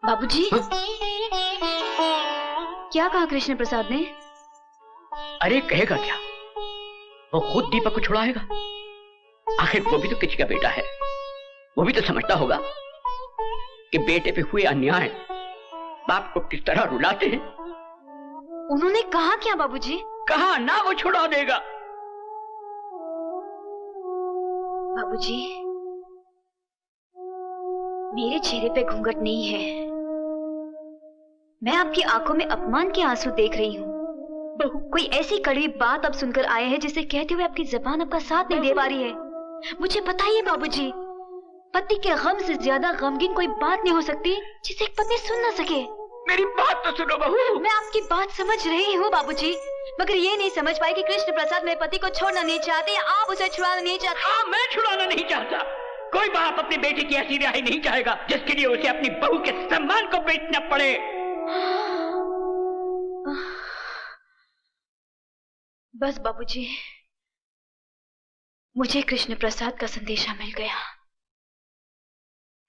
बाबूजी, क्या कहा कृष्ण प्रसाद ने? अरे कहेगा क्या, वो खुद दीपक को छुड़ाएगा। आखिर वो भी तो किसी का बेटा है, वो भी तो समझता होगा कि बेटे पे हुए अन्याय बाप को किस तरह रुलाते हैं। उन्होंने कहा क्या बाबूजी? कहा ना वो छुड़ा देगा। बाबूजी, मेरे चेहरे पे घूंघट नहीं है, मैं आपकी आंखों में अपमान के आंसू देख रही हूँ। कोई ऐसी कड़वी बात अब सुनकर आए हैं जिसे कहते हुए आपकी जबान आपका साथ नहीं दे पा रही है। मुझे बताइए बाबूजी, पति के गम से ज्यादा गमगीन कोई बात नहीं हो सकती जिसे एक पत्नी सुन ना सके। मेरी बात तो सुनो बहू। मैं आपकी बात समझ रही हूँ बाबूजी, मगर ये नहीं समझ पाई कि कृष्ण प्रसाद मेरे पति को छोड़ना नहीं चाहते या आप उसे छुड़ाना नहीं चाहते। हाँ, मैं छुड़ाना नहीं चाहता। कोई बाप अपने बेटे की ऐसी रिहाई नहीं चाहेगा जिसके लिए उसे अपनी बहू के सम्मान को बेचना पड़े। बस बाबूजी, मुझे कृष्ण प्रसाद का संदेशा मिल गया।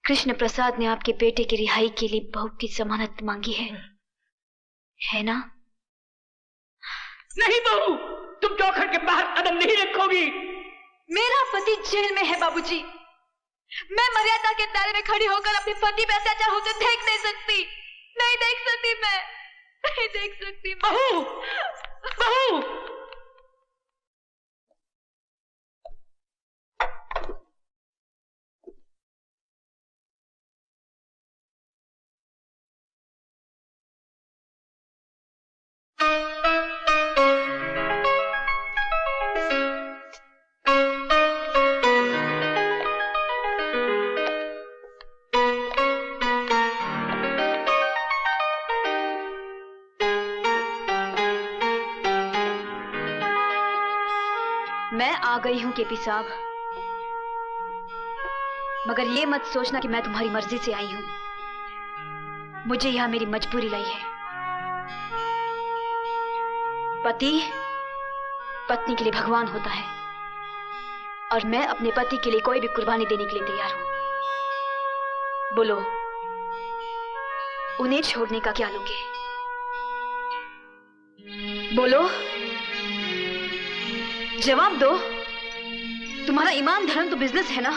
कृष्ण प्रसाद ने आपके बेटे की रिहाई के लिए बहू की जमानत मांगी है ना? नहीं बहू, तुम चौखट के बाहर कदम नहीं रखोगी। मेरा पति जेल में है बाबूजी, मैं मर्यादा के दायरे में खड़ी होकर अपने पति पे अत्याचार होते देख नहीं सकती। नहीं देख सकती, मैं नहीं देख सकती। बहू, बहू, मैं आ गई हूं केपी साहब, मगर ये मत सोचना कि मैं तुम्हारी मर्जी से आई हूं। मुझे यहां मेरी मजबूरी लाई है। पति पत्नी के लिए भगवान होता है और मैं अपने पति के लिए कोई भी कुर्बानी देने के लिए तैयार हूं। बोलो, उन्हें छोड़ने का क्या लोगे? बोलो, जवाब दो। तुम्हारा ईमान धर्म तो बिजनेस है ना?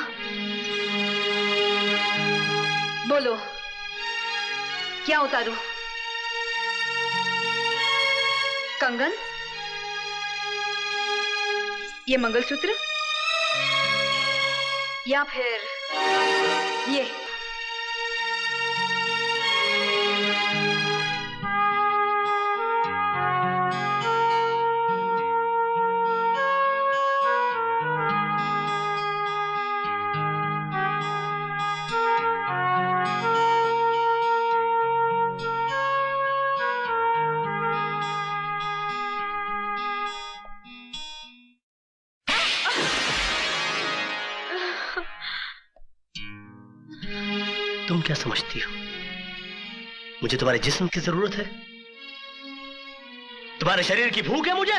बोलो, क्या उतारूं? कंगन, ये मंगलसूत्र, या फिर ये? तुम क्या समझती हो मुझे तुम्हारे जिस्म की जरूरत है? तुम्हारे शरीर की भूख है मुझे?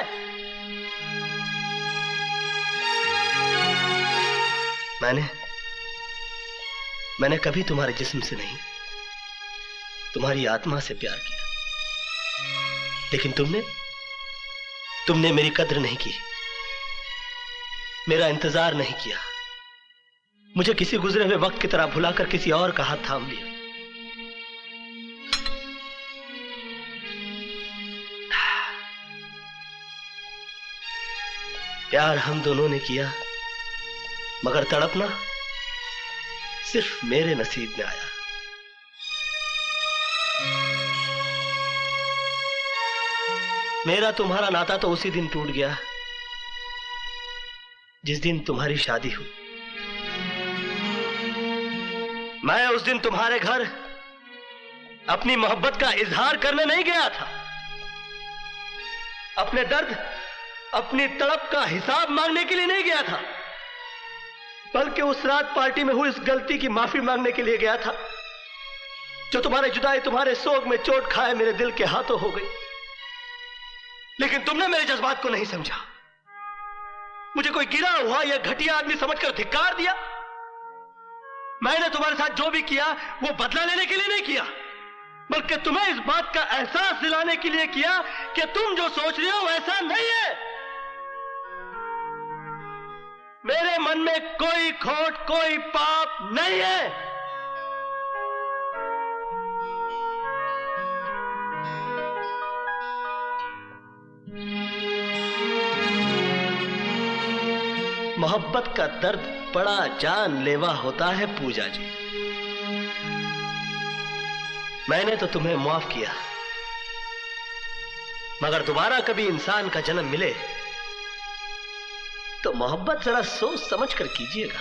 मैंने कभी तुम्हारे जिस्म से नहीं, तुम्हारी आत्मा से प्यार किया। लेकिन तुमने मेरी कद्र नहीं की, मेरा इंतजार नहीं किया। मुझे किसी गुजरे हुए वक्त की तरह भुलाकर किसी और का हाथ थाम लिया। प्यार हम दोनों ने किया, मगर तड़पना सिर्फ मेरे नसीब में आया। मेरा तुम्हारा नाता तो उसी दिन टूट गया जिस दिन तुम्हारी शादी हुई। मैं उस दिन तुम्हारे घर अपनी मोहब्बत का इजहार करने नहीं गया था, अपने दर्द, अपनी तड़प का हिसाब मांगने के लिए नहीं गया था, बल्कि उस रात पार्टी में हुई इस गलती की माफी मांगने के लिए गया था जो तुम्हारे जुदाई, तुम्हारे सोग में चोट खाए मेरे दिल के हाथों हो गई। लेकिन तुमने मेरे जज्बात को नहीं समझा, मुझे कोई गिरा हुआ या घटिया आदमी समझकर धिक्कार दिया। मैंने तुम्हारे साथ जो भी किया वो बदला लेने के लिए नहीं किया, बल्कि तुम्हें इस बात का एहसास दिलाने के लिए किया कि तुम जो सोच रहे हो वैसा नहीं है। मेरे मन में कोई खोट, कोई पाप नहीं है। मोहब्बत का दर्द बड़ा जानलेवा होता है पूजा जी। मैंने तो तुम्हें माफ किया, मगर दोबारा कभी इंसान का जन्म मिले तो मोहब्बत जरा सोच समझ कर कीजिएगा।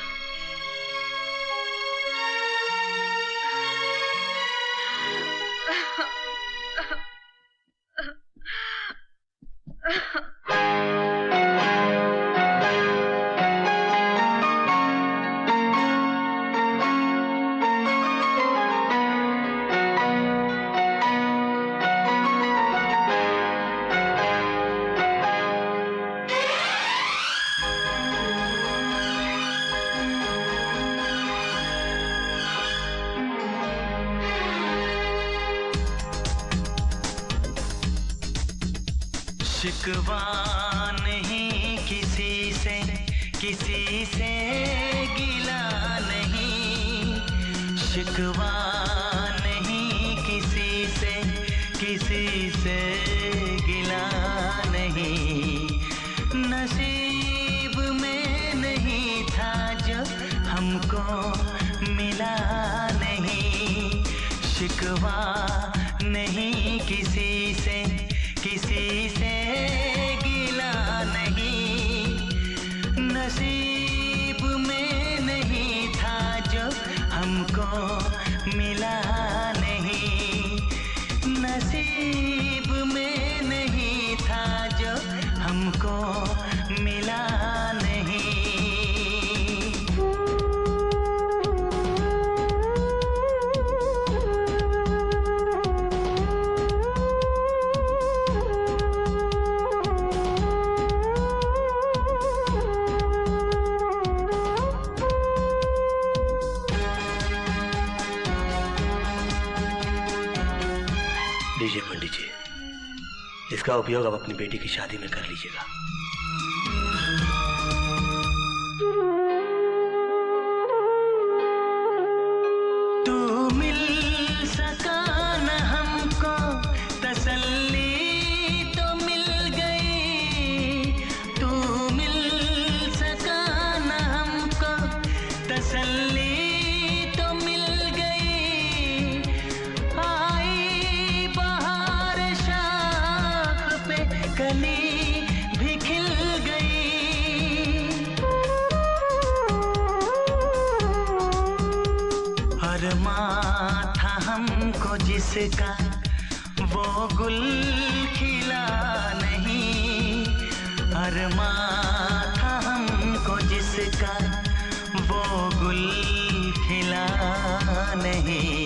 शिकवा नहीं किसी से, किसी से गिला नहीं। शिकवा नहीं किसी से, किसी से गिला नहीं। नसीब में नहीं था जो हमको मिला नहीं। शिकवा नहीं किसी से, किसी से गिला नहीं। नसीब में नहीं था जो हमको मिला नहीं। नसीब में नहीं था जो हमको मिला नहीं। लीजिए पंडित जी, इसका उपयोग आप अपनी बेटी की शादी में कर लीजिएगा। तू मिल सका न हमको तसल्ली तो मिल गई। तू मिल सका न हमको तसल्ली तो मिल गई। आई बहार शाख पे कली भी खिल गई। अरमां था हमको जिसका वो गुल खिला नहीं। अरमां था हमको जिसका वो गुल खिला नहीं।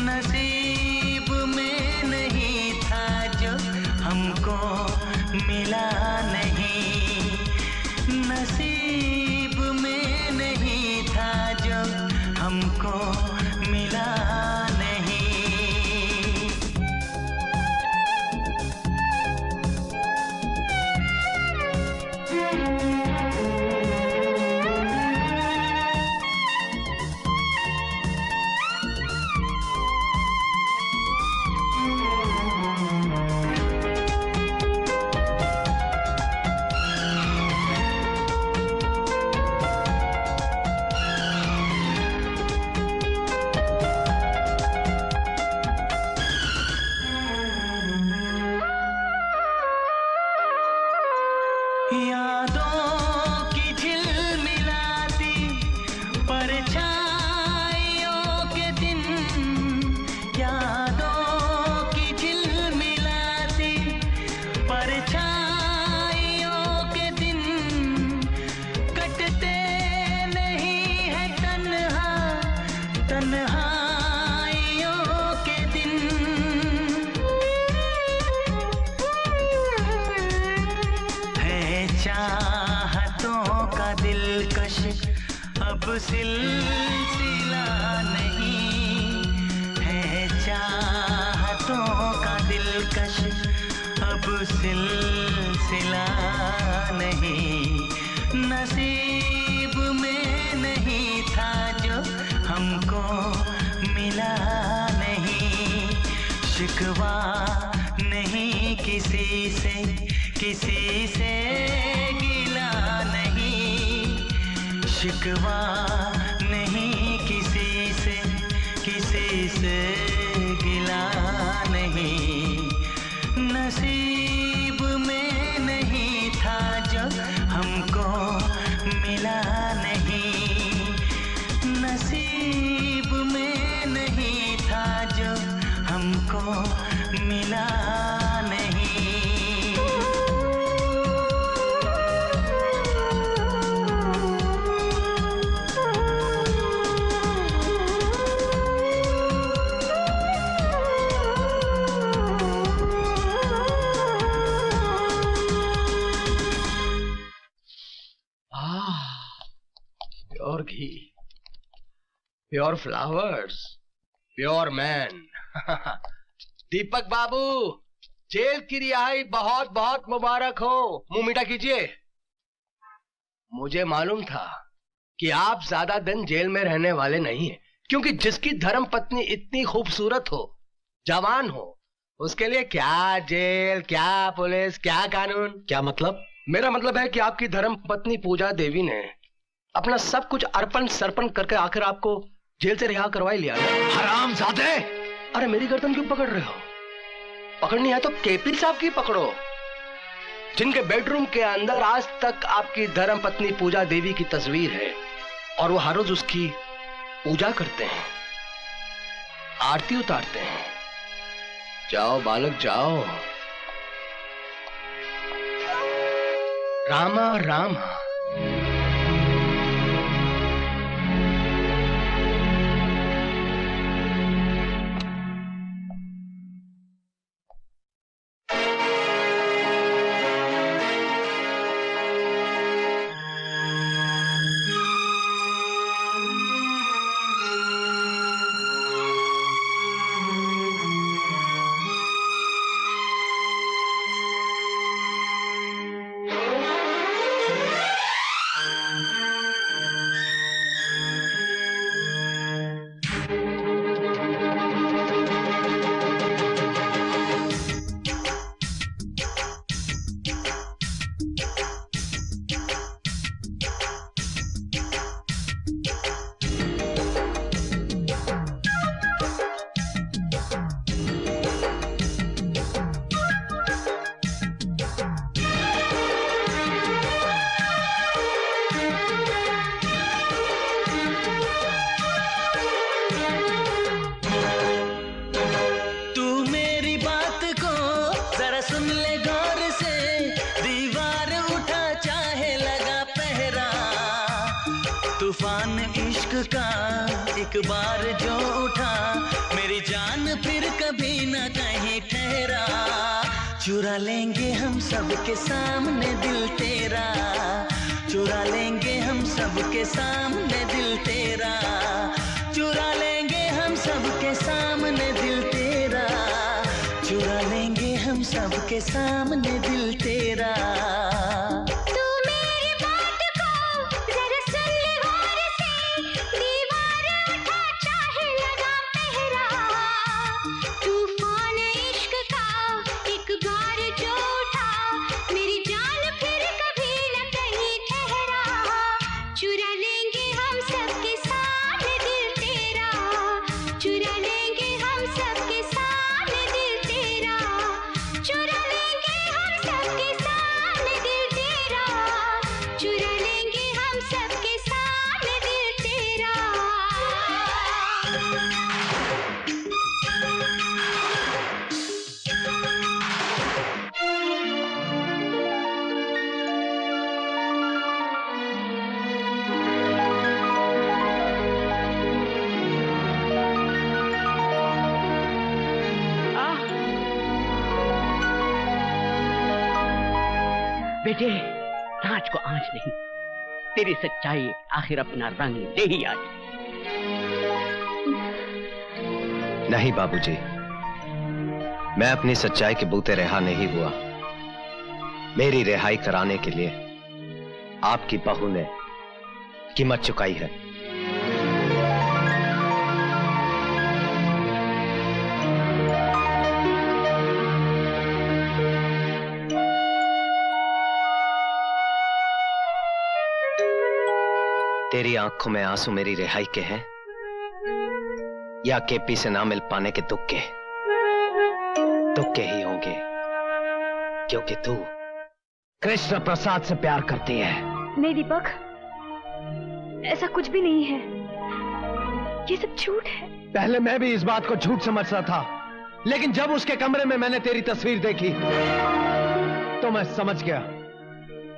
नसीब में नहीं था जो हमको मिला नहीं। नसीब में नहीं था जो हमको मिला नहीं। यादों की झिलमिलाती परछाइयों के दिन। यादों की झिलमिलाती परछाइयों के दिन। कटते नहीं है तन्हा तन्हाइयों के दिन। है चाहत अब सिलसिला नहीं है चाहतों का दिलकश, अब सिलसिला नहीं, नसीब में नहीं था जो हमको मिला नहीं, शिकवा नहीं किसी से गिला नहीं, शिकवा नहीं किसी से गिला नहीं, नसीब में नहीं था जो हमको मिला नहीं, नसीब में नहीं था जो हमको मिला नहीं। प्योर घी, प्योर फ्लावर्स, प्योर मैन। दीपक बाबू, जेल की रिहाई बहुत बहुत मुबारक हो। मुंह मीठा कीजिए। मुझे मालूम था कि आप ज्यादा दिन जेल में रहने वाले नहीं हैं, क्योंकि जिसकी धर्म पत्नी इतनी खूबसूरत हो, जवान हो, उसके लिए क्या जेल, क्या पुलिस, क्या कानून। क्या मतलब? मेरा मतलब है कि आपकी धर्म पत्नी पूजा देवी ने अपना सब कुछ अर्पण सर्पण करके आखिर आपको जेल से रिहा करवा लिया। हरामजादे! अरे मेरी गर्दन क्यों पकड़ रहे हो? पकड़नी है तो केपी साहब की पकड़ो, जिनके बेडरूम के अंदर आज तक आपकी धर्म पत्नी पूजा देवी की तस्वीर है और वो हर रोज उसकी पूजा करते हैं, आरती उतारते हैं। जाओ बालक जाओ। रामा रामा। तूफान इश्क का एक बार जो उठा, मेरी जान फिर कभी न कहीं ठहरा। चुरा लेंगे हम सबके सामने दिल तेरा, चुरा लेंगे हम सबके सामने दिल तेरा, चुरा लेंगे हम सबके सामने दिल तेरा, चुरा लेंगे हम सबके सामने दिल तेरा। बेटे, नाच को आंच नहीं, तेरी सच्चाई आखिर अपना रंग दे ही आज। नहीं बाबूजी, मैं अपनी सच्चाई के बूते रिहा नहीं हुआ। मेरी रिहाई कराने के लिए आपकी बहू ने कीमत चुकाई है। तेरी आंखों में आंसू मेरी रिहाई के हैं या केपी से ना मिल पाने के दुख के? दुख के ही होंगे, क्योंकि तू कृष्ण प्रसाद से प्यार करती है। नहीं दीपक, ऐसा कुछ भी नहीं है, ये सब झूठ है। पहले मैं भी इस बात को झूठ समझता था, लेकिन जब उसके कमरे में मैंने तेरी तस्वीर देखी तो मैं समझ गया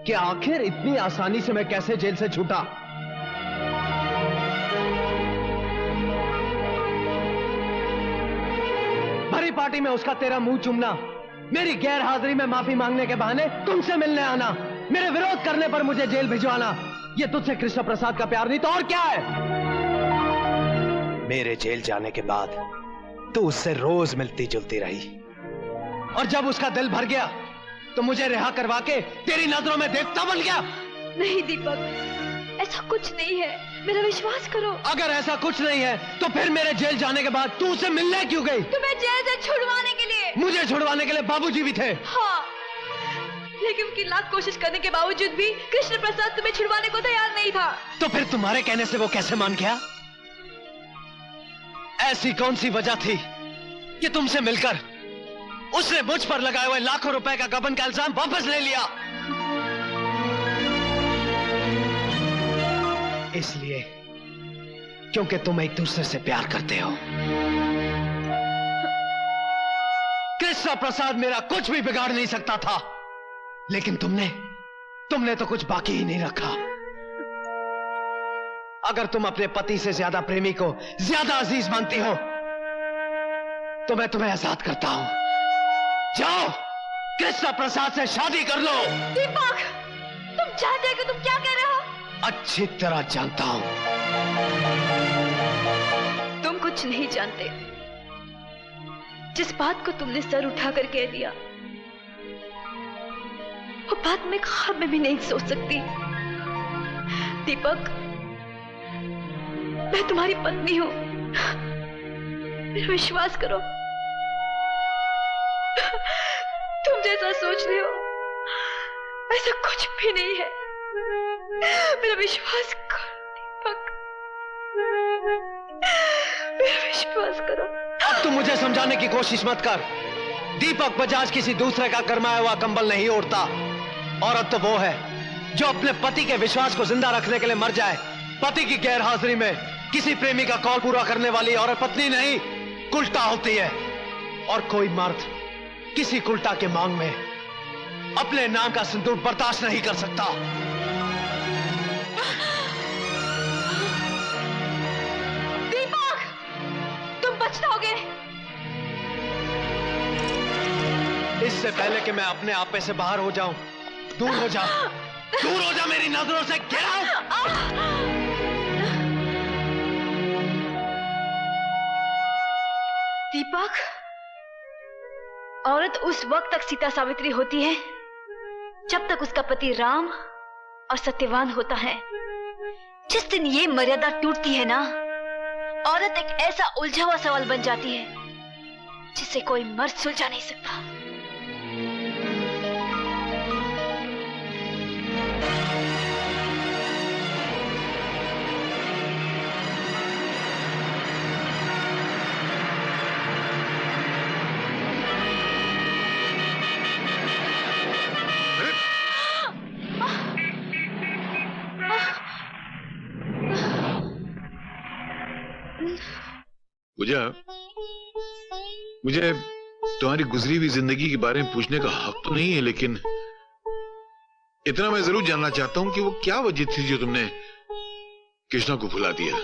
कि आखिर इतनी आसानी से मैं कैसे जेल से छूटा। भरी पार्टी में उसका तेरा मुंह चूमना, मेरी गैर हाजिरी में माफी मांगने के बहाने तुमसे मिलने आना, मेरे विरोध करने पर मुझे जेल भिजवाना, ये तुझसे कृष्ण प्रसाद का प्यार नहीं तो और क्या है? मेरे जेल जाने के बाद तू उससे रोज मिलती जुलती रही, और जब उसका दिल भर गया तो मुझे रिहा करवा के तेरी नजरों में देवता बन गया। नहीं दीपक, ऐसा कुछ नहीं है, मेरा विश्वास करो। अगर ऐसा कुछ नहीं है तो फिर मेरे जेल जाने के बाद तू उसे मिलने क्यों गई? तुम्हें जेल से छुड़वाने के लिए। मुझे छुड़वाने के लिए बाबूजी भी थे। हाँ, लेकिन उनकी लाख कोशिश करने के बावजूद भी कृष्ण प्रसाद तुम्हें छुड़वाने को तैयार नहीं था। तो फिर तुम्हारे कहने से वो कैसे मान गया? ऐसी कौन सी वजह थी कि तुमसे मिलकर उसने मुझ पर लगाए हुए लाखों रुपए का गबन का इल्जाम वापस ले लिया? इसलिए क्योंकि तुम एक दूसरे से प्यार करते हो। कृष्ण प्रसाद मेरा कुछ भी बिगाड़ नहीं सकता था, लेकिन तुमने तो कुछ बाकी ही नहीं रखा। अगर तुम अपने पति से ज्यादा प्रेमी को ज्यादा अजीज मानती हो तो मैं तुम्हें आजाद करता हूं। जाओ, कृष्ण प्रसाद से शादी कर लो। दीपक, तुम जानते हो कि तुम क्या कह रहे हो? अच्छी तरह जानता हूं। तुम कुछ नहीं जानते। जिस बात को तुमने सर उठाकर कह दिया, वो बात मैं ख्वाब में भी नहीं सोच सकती। दीपक, मैं तुम्हारी पत्नी हूं, मेरा विश्वास करो। तुम जैसा सोच रहे हो ऐसा कुछ भी नहीं है, मेरा विश्वास करो दीपक, मेरा विश्वास करो। अब तुम मुझे समझाने की कोशिश मत कर। दीपक बजाज किसी दूसरे का करमाया हुआ कंबल नहीं ओढ़ता। औरत तो वो है जो अपने पति के विश्वास को जिंदा रखने के लिए मर जाए। पति की गैर हाजिरी में किसी प्रेमी का कॉल पूरा करने वाली औरत पत्नी नहीं, कुल्टा होती है। और कोई मर्द किसी कुल्टा के मांग में अपने नाम का सिंदूर बर्दाश्त नहीं कर सकता। दीपक, तुम बचाओगे। इससे पहले कि मैं अपने आपे से बाहर हो जाऊं, दूर हो जा, दूर हो जा मेरी नजरों से। Get out. दीपक, औरत उस वक्त तक सीता सावित्री होती है जब तक उसका पति राम और सत्यवान होता है। जिस दिन ये मर्यादा टूटती है ना, औरत एक ऐसा उलझा हुआ सवाल बन जाती है जिसे कोई मर्द सुलझा नहीं सकता। पूजा, मुझे तुम्हारी गुजरी हुई जिंदगी के बारे में पूछने का हक तो नहीं है, लेकिन इतना मैं जरूर जानना चाहता हूं कि वो क्या वजह थी जो तुमने कृष्णा को भुला दिया।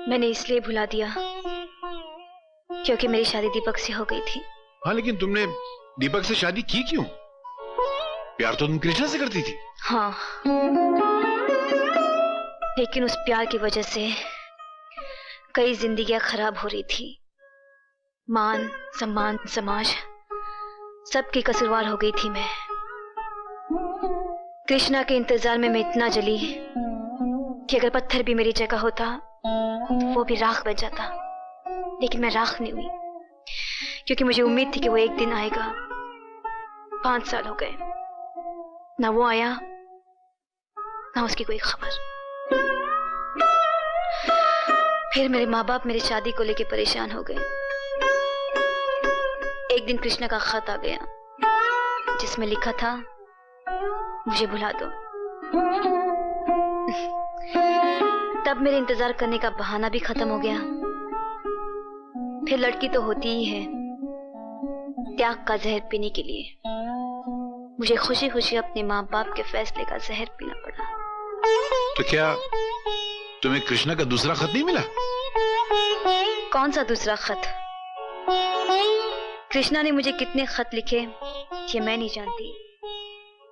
मैंने इसलिए भुला दिया क्योंकि मेरी शादी दीपक से हो गई थी। हाँ, लेकिन तुमने दीपक से शादी की क्यों? प्यार तो तुम कृष्णा से करती थी। हाँ, लेकिन उस प्यार की वजह से कई जिंदगियां खराब हो रही थी। मान सम्मान समाज सबकी कसूरवार हो गई थी मैं। कृष्णा के इंतजार में मैं इतना जली कि अगर पत्थर भी मेरी जगह होता वो भी राख बन जाता, लेकिन मैं राख नहीं हुई, क्योंकि मुझे उम्मीद थी कि वो एक दिन आएगा। 5 साल हो गए, ना वो आया ना उसकी कोई खबर। फिर मेरे माँ बाप मेरी शादी को लेकर परेशान हो गए। एक दिन कृष्णा का खत आ गया जिसमें लिखा था, मुझे भुला दो। तब मेरे इंतजार करने का बहाना भी खत्म हो गया। फिर लड़की तो होती ही है त्याग का जहर पीने के लिए। मुझे खुशी खुशी अपने माँ बाप के फैसले का जहर पीना पड़ा। तो क्या तुम्हें कृष्णा का दूसरा खत नहीं मिला? कौन सा दूसरा खत? कृष्णा ने मुझे कितने खत लिखे ये मैं नहीं जानती,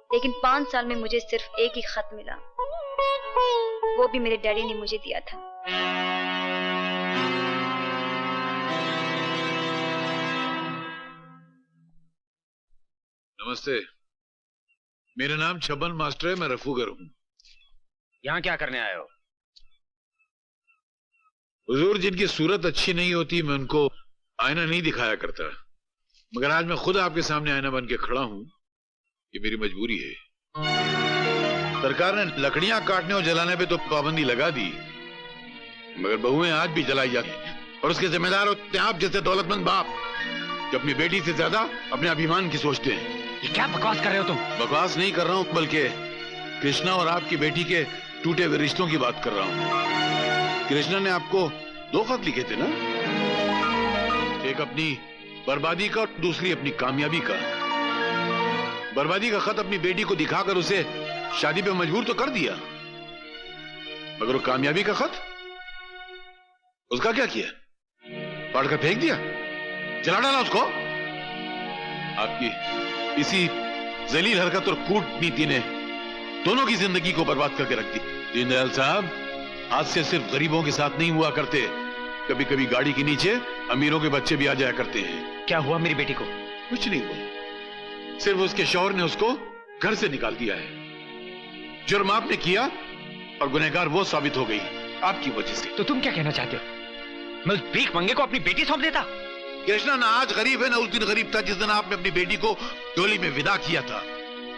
लेकिन 5 साल में मुझे सिर्फ एक ही खत मिला। वो भी मेरे डैडी ने मुझे दिया था। नमस्ते, मेरा नाम छबन मास्टर है, मैं रफूगर हूँ। यहाँ क्या करने आए हो? हुजूर, जिनकी सूरत अच्छी नहीं होती मैं उनको आईना नहीं दिखाया करता, मगर आज मैं खुद आपके सामने आईना बन के खड़ा हूँ। ये मेरी मजबूरी है। सरकार ने लकड़ियां काटने और जलाने पे तो पाबंदी लगा दी, मगर बहुएं आज भी जलाई जाती हैं, और उसके जिम्मेदार होते हैं आप जैसे दौलतमंद बाप, जो अपनी बेटी से ज्यादा अपने अभिमान की सोचते हैं। ये क्या बकवास कर रहे हो तुम? बकवास नहीं कर रहा हूँ, बल्कि कृष्णा और आपकी बेटी के टूटे हुए रिश्तों की बात कर रहा हूँ। कृष्णा ने आपको 2 खत लिखे थे ना, एक अपनी बर्बादी का और दूसरी अपनी कामयाबी का। बर्बादी का खत अपनी बेटी को दिखाकर उसे शादी पे मजबूर तो कर दिया, मगर वो कामयाबी का खत, उसका क्या किया? फाड़ कर फेंक दिया, जला डाला उसको। आपकी इसी जलील हरकत और कूटनीति ने दोनों की जिंदगी को बर्बाद करके रख दी। दीनदयाल साहब, आज से सिर्फ गरीबों के साथ नहीं हुआ करते, कभी कभी गाड़ी के नीचे अमीरों के बच्चे भी आ जाया करते हैं। क्या हुआ मेरी बेटी को? कुछ नहीं हुआ, सिर्फ उसके शौहर ने उसको घर से निकाल दिया है। जुर्म आपने किया और गुनहगार वो साबित हो गई आपकी वजह से। तो तुम क्या कहना चाहते हो? मैं उस भीख मंगे को अपनी बेटी सौंप देता? कृष्णा ना आज गरीब है ना उस दिन गरीब था जिस दिन आपने अपनी बेटी को डोली में विदा किया था।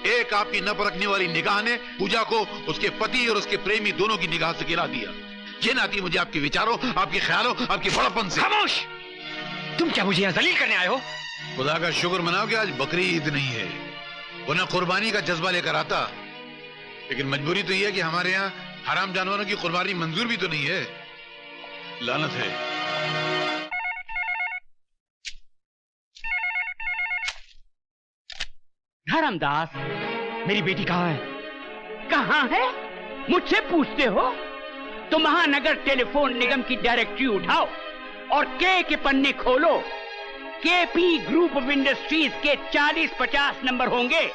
एक आपकी न परखने वाली निगाह ने पूजा को उसके पति और उसके प्रेमी दोनों की निगाह से गिरा दिया। ये नाती मुझे आपके विचारों, आपके ख्यालों, आपकी बड़प्पन से। खामोश! तुम क्या मुझे यहाँ जलील करने आए हो? खुदा का शुक्र मनाओ कि आज बकरी ईद नहीं है, वरना कुर्बानी का जज्बा लेकर आता। लेकिन मजबूरी तो यह है कि हमारे यहाँ हराम जानवरों की कुर्बानी मंजूर भी तो नहीं है। लानत है। धर्मदास, मेरी बेटी कहाँ है? कहाँ है मुझसे पूछते हो? तो महानगर टेलीफोन निगम की डायरेक्टरी उठाओ और के पन्ने खोलो। केपी ग्रुप ऑफ इंडस्ट्रीज के 40-50 नंबर होंगे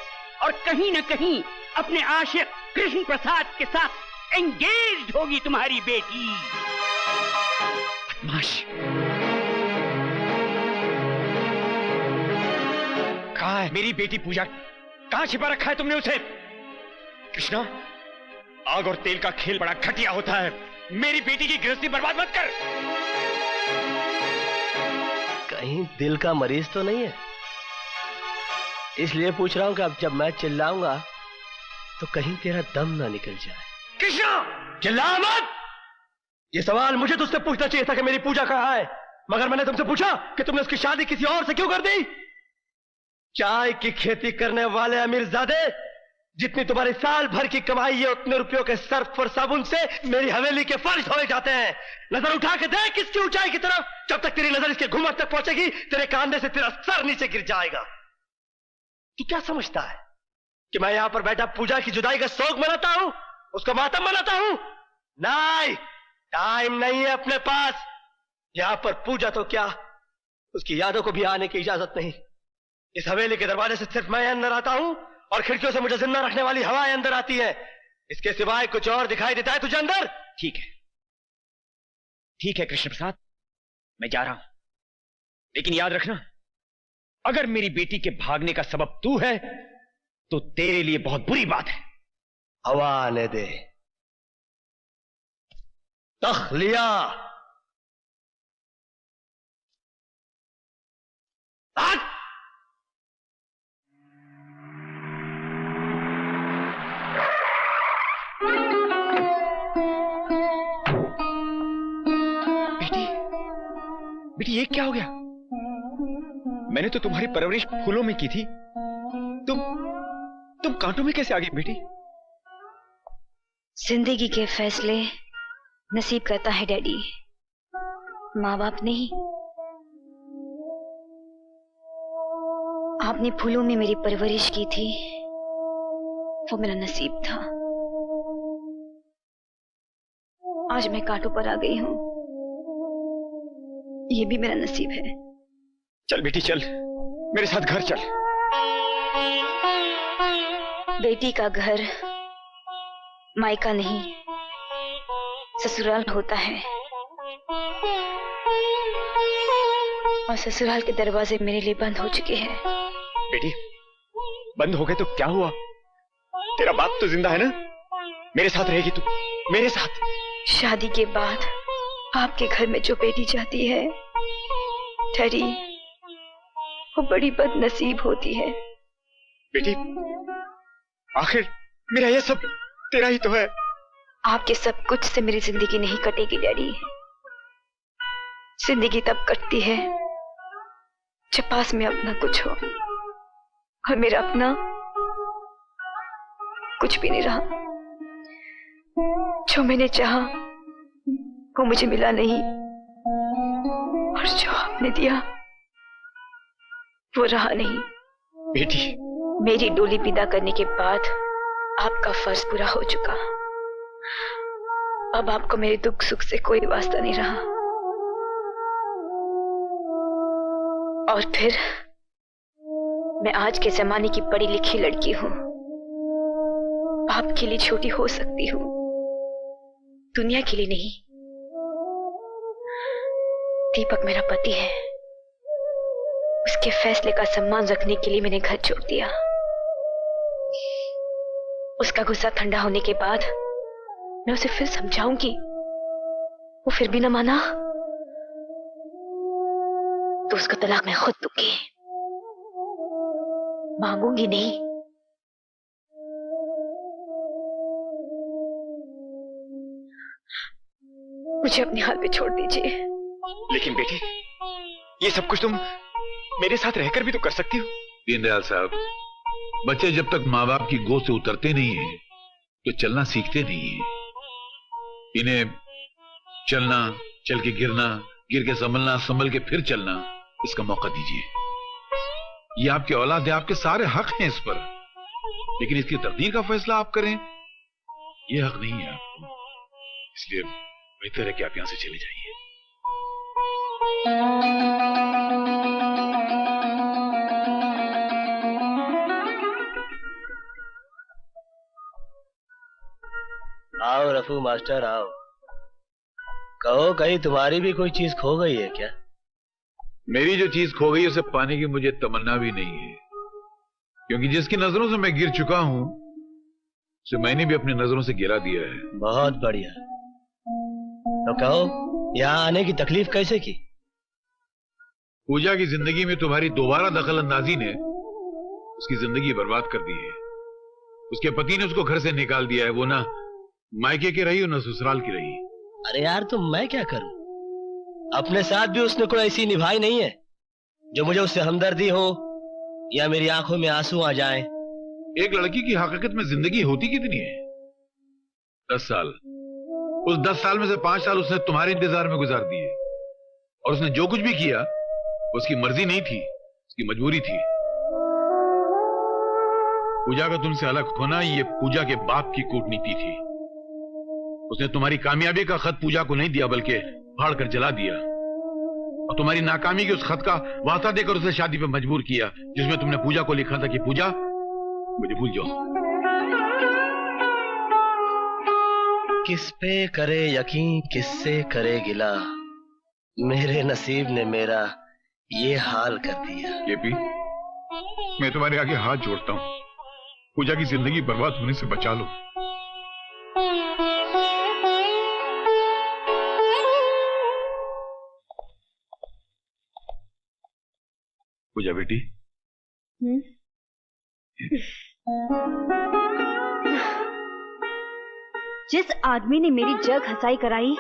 और कहीं न कहीं अपने आशिक कृष्ण प्रसाद के साथ एंगेज्ड होगी तुम्हारी बेटी। बदमाश! कहाँ है मेरी बेटी पूजा? कहाँ छिपा रखा है तुमने उसे? कृष्णा, आग और तेल का खेल बड़ा घटिया होता है। मेरी बेटी की गृहस्थी बर्बाद मत कर। कहीं दिल का मरीज तो नहीं है? इसलिए पूछ रहा हूं कि अब जब मैं चिल्लाऊंगा तो कहीं तेरा दम ना निकल जाए। कृष्णा, चिल्ला मत! ये सवाल मुझे तुझसे पूछना चाहिए था कि मेरी पूजा कहाँ है, मगर मैंने तुमसे पूछा कि तुमने उसकी शादी किसी और से क्यों कर दी? चाय की खेती करने वाले अमीरजादे, जितनी तुम्हारी साल भर की कमाई है उतने रुपयों के सर्फ और साबुन से मेरी हवेली के फर्श धोए जाते हैं। नजर उठा के देख इसकी ऊंचाई की तरफ, जब तक तेरी नजर इसके घुमट तक पहुंचेगी तेरे कांधे से तेरा सर नीचे गिर जाएगा। तू क्या समझता है कि मैं यहां पर बैठा पूजा की जुदाई का शोक मनाता हूं, उसका मातम मनाता हूं? नहीं, टाइम नहीं है अपने पास। यहां पर पूजा तो क्या, उसकी यादों को भी आने की इजाजत नहीं। इस हवेली के दरवाजे से सिर्फ मैं अंदर आता हूं और खिड़कियों से मुझे जिंदा रखने वाली हवाएं अंदर आती है। इसके सिवाय कुछ और दिखाई देता है तुझे अंदर? ठीक है कृष्ण प्रसाद, मैं जा रहा हूं, लेकिन याद रखना, अगर मेरी बेटी के भागने का सबब तू है तो तेरे लिए बहुत बुरी बात है। हवा आने दे। तखलिया। बेटी ये क्या हो गया? मैंने तो तुम्हारी परवरिश फूलों में की थी, तुम कांटों में कैसे आ गई बेटी? जिंदगी के फैसले नसीब करता है डैडी, माँ बाप नहीं। आपने फूलों में मेरी परवरिश की थी, वो मेरा नसीब था। आज मैं कांटों पर आ गई हूं, ये भी मेरा नसीब है। चल बेटी चल, मेरे साथ घर चल। बेटी का घर मायका नहीं, ससुराल होता है, और ससुराल के दरवाजे मेरे लिए बंद हो चुके हैं। बेटी बंद हो गए तो क्या हुआ? तेरा बाप तो जिंदा है ना? मेरे साथ रहेगी तू, मेरे साथ। शादी के बाद आपके घर में जो बेटी जाती है ठहरी, वो बड़ी बदनसीब होती है। बेटी आखिर मेरा ये सब तेरा ही तो है। आपके सब कुछ से मेरी जिंदगी नहीं कटेगी डैडी। जिंदगी तब कटती है जब पास में अपना कुछ हो, और मेरा अपना कुछ भी नहीं रहा। जो मैंने चाहा वो मुझे मिला नहीं, और जो आपने दिया वो रहा नहीं। बेटी मेरी डोली विदा करने के बाद आपका फर्ज पूरा हो चुका। अब आपको मेरे दुख सुख से कोई वास्ता नहीं रहा। और फिर मैं आज के जमाने की पढ़ी लिखी लड़की हूं, आपके लिए छोटी हो सकती हूं, दुनिया के लिए नहीं। दीपक मेरा पति है, उसके फैसले का सम्मान रखने के लिए मैंने घर छोड़ दिया। उसका गुस्सा ठंडा होने के बाद मैं उसे फिर समझाऊंगी, वो फिर भी न माना तो उसका तलाक मैं खुद दूंगी, मांगूंगी नहीं। मुझे अपने हाल पे छोड़ दीजिए। लेकिन बेटी ये सब कुछ तुम मेरे साथ रहकर भी तो कर सकती हो। दीनदयाल साहब, बच्चे जब तक माँ बाप की गोद से उतरते नहीं है तो चलना सीखते नहीं है। इन्हें चलना, चल के गिरना, गिर के संभलना, संभल के फिर चलना, इसका मौका दीजिए। ये आपकी औलाद है, आपके सारे हक हैं इस पर, लेकिन इसकी तकदीर का फैसला आप करें, ये हक नहीं है आपको। इसलिए बेहतर है कि आप यहां से चले जाइए। आओ रफू मास्टर आओ। कहो कहीं तुम्हारी भी कोई चीज खो गई है क्या? मेरी जो चीज खो गई उसे पाने की मुझे तमन्ना भी नहीं है, क्योंकि जिसकी नजरों से मैं गिर चुका हूं उसे मैंने भी अपनी नजरों से गिरा दिया है। बहुत बढ़िया। तो कहो यहाँ आने की तकलीफ कैसे की? पूजा की जिंदगी में तुम्हारी दोबारा दखल अंदाजी ने उसकी जिंदगी बर्बाद कर दी है। उसके पति ने उसको घर से निकाल दिया है। वो ना मायके की रही और ना ससुराल की रही। अरे यार तो मैं क्या करूं? अपने साथ भी उसने कोई ऐसी निभाई नहीं है जो मुझे उससे हमदर्दी हो या मेरी आंखों में आंसू आ जाए। एक लड़की की हकीकत में जिंदगी होती कितनी है? 10 साल। उस 10 साल में से 5 साल उसने तुम्हारे इंतजार में गुजार दिए, और उसने जो कुछ भी किया उसकी मर्जी नहीं थी, उसकी मजबूरी थी। पूजा का तुमसे अलग होना ये पूजा के बाप की कूटनीति थी। उसने तुम्हारी कामयाबी का खत पूजा को नहीं दिया बल्कि फाड़ कर जला दिया, और तुम्हारी नाकामी के उस खत का वास्ता देकर उसे शादी पे मजबूर किया जिसमें तुमने पूजा को लिखा था कि पूजा मुझे भूल जाओ। किस पे करे यकीन, किससे करे गिला, मेरे नसीब ने मेरा ये हाल कर दिया। केपी, मैं तुम्हारे आगे हाथ जोड़ता हूँ, पूजा की जिंदगी बर्बाद होने से बचा लो। पूजा बेटी। जिस आदमी ने मेरी जग हंसाई कराई,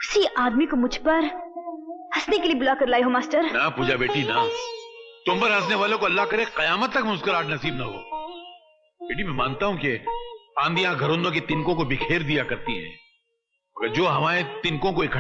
उसी आदमी को मुझ पर हंसने के लिए बुला कर लाई हो मास्टर। ना पूजा बेटी ना, तुम पर हंसने वालों को अल्लाह करे कयामत तक मुस्कुराहट नसीब ना हो। बेटी मैं मानता हूं कि आंधियां घरौंदों के तिनकों को बिखेर दिया करती हैं, मगर जो हवाएं तिनकों को इकट्ठा